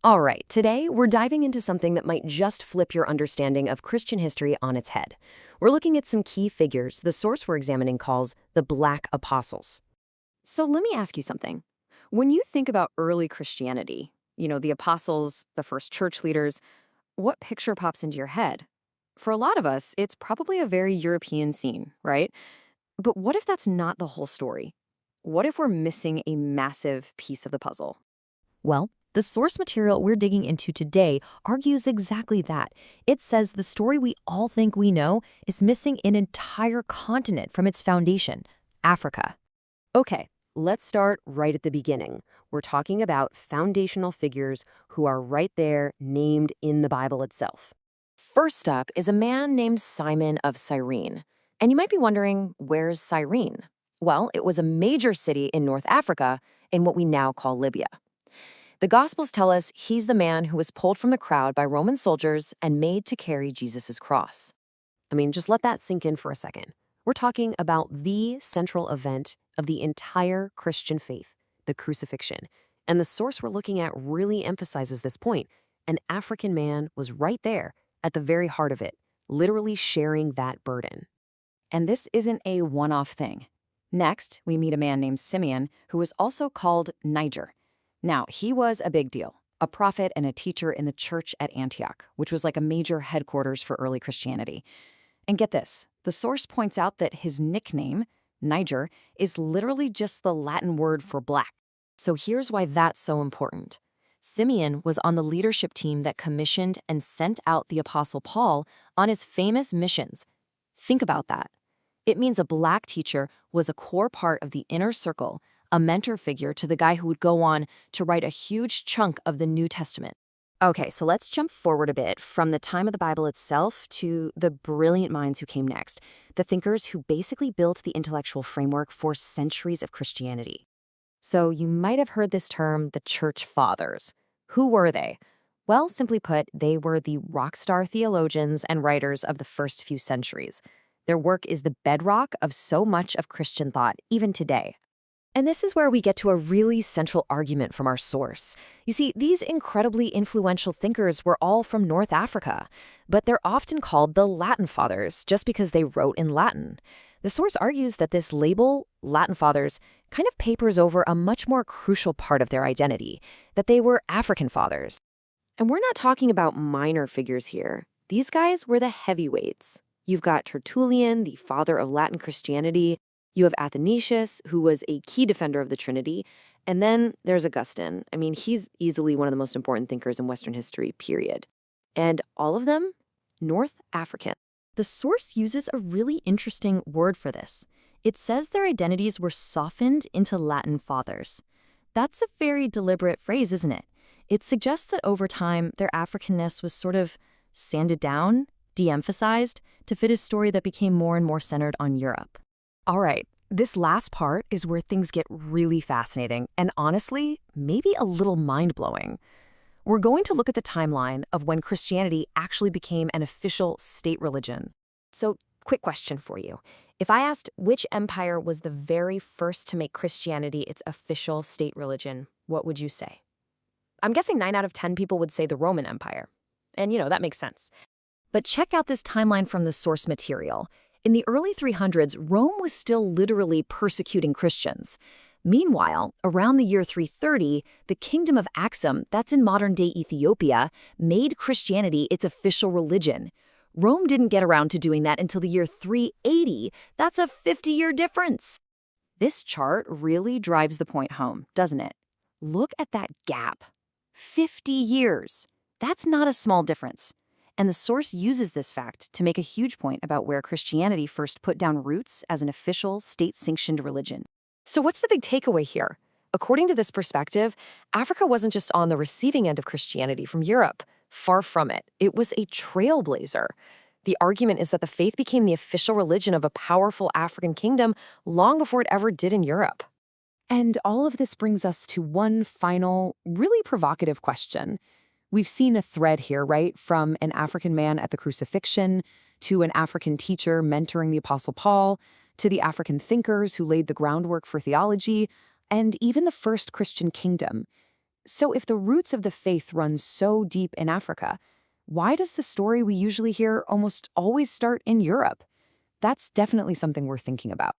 All right, today we're diving into something that might just flip your understanding of Christian history on its head. We're looking at some key figures the source we're examining calls the Black Apostles. So let me ask you something. When you think about early Christianity, the apostles, the first church leaders, what picture pops into your head? For a lot of us, it's probably a very European scene, right? But what if that's not the whole story? What if we're missing a massive piece of the puzzle? Well, the source material we're digging into today argues exactly that. It says the story we all think we know is missing an entire continent from its foundation, Africa. Okay, let's start right at the beginning. We're talking about foundational figures who are right there named in the Bible itself. First up is a man named Simon of Cyrene. And you might be wondering, where's Cyrene? Well, it was a major city in North Africa in what we now call Libya. The Gospels tell us he's the man who was pulled from the crowd by Roman soldiers and made to carry Jesus' cross. I mean, just let that sink in for a second. We're talking about the central event of the entire Christian faith, the crucifixion. And the source we're looking at really emphasizes this point. An African man was right there at the very heart of it, literally sharing that burden. And this isn't a one-off thing. Next, we meet a man named Simeon, who was also called Niger. Now, he was a big deal, a prophet and a teacher in the church at Antioch, which was like a major headquarters for early Christianity. And get this, the source points out that his nickname, Niger, is literally just the Latin word for black. So here's why that's so important. Simeon was on the leadership team that commissioned and sent out the Apostle Paul on his famous missions. Think about that. It means a black teacher was a core part of the inner circle, a mentor figure to the guy who would go on to write a huge chunk of the New Testament. Okay, so let's jump forward a bit from the time of the Bible itself to the brilliant minds who came next, the thinkers who basically built the intellectual framework for centuries of Christianity. So you might have heard this term, the Church Fathers. Who were they? Well, simply put, they were the rock star theologians and writers of the first few centuries. Their work is the bedrock of so much of Christian thought, even today. And this is where we get to a really central argument from our source. You see, these incredibly influential thinkers were all from North Africa, but they're often called the Latin Fathers just because they wrote in Latin. The source argues that this label, Latin Fathers, kind of papers over a much more crucial part of their identity, that they were African fathers. And we're not talking about minor figures here. These guys were the heavyweights. You've got Tertullian, the father of Latin Christianity. You have Athanasius, who was a key defender of the Trinity. And then there's Augustine. I mean, he's easily one of the most important thinkers in Western history, period. And all of them, North African. The source uses a really interesting word for this. It says their identities were softened into Latin fathers. That's a very deliberate phrase, isn't it? It suggests that over time, their Africanness was sort of sanded down, de-emphasized, to fit a story that became more and more centered on Europe. All right, this last part is where things get really fascinating and honestly, maybe a little mind-blowing. We're going to look at the timeline of when Christianity actually became an official state religion. So, quick question for you. If I asked which empire was the very first to make Christianity its official state religion, what would you say? I'm guessing 9 out of 10 people would say the Roman Empire. And that makes sense. But check out this timeline from the source material. In the early 300s, Rome was still literally persecuting Christians. Meanwhile, around the year 330, the kingdom of Axum, that's in modern-day Ethiopia, made Christianity its official religion. Rome didn't get around to doing that until the year 380. That's a 50-year difference. This chart really drives the point home, doesn't it? Look at that gap. 50 years. That's not a small difference. And the source uses this fact to make a huge point about where Christianity first put down roots as an official, state-sanctioned religion. So what's the big takeaway here? According to this perspective, Africa wasn't just on the receiving end of Christianity from Europe. Far from it. It was a trailblazer. The argument is that the faith became the official religion of a powerful African kingdom long before it ever did in Europe. And all of this brings us to one final, really provocative question. We've seen a thread here, right? From an African man at the crucifixion, to an African teacher mentoring the Apostle Paul, to the African thinkers who laid the groundwork for theology, and even the first Christian kingdom. So if the roots of the faith run so deep in Africa, why does the story we usually hear almost always start in Europe? That's definitely something we're thinking about.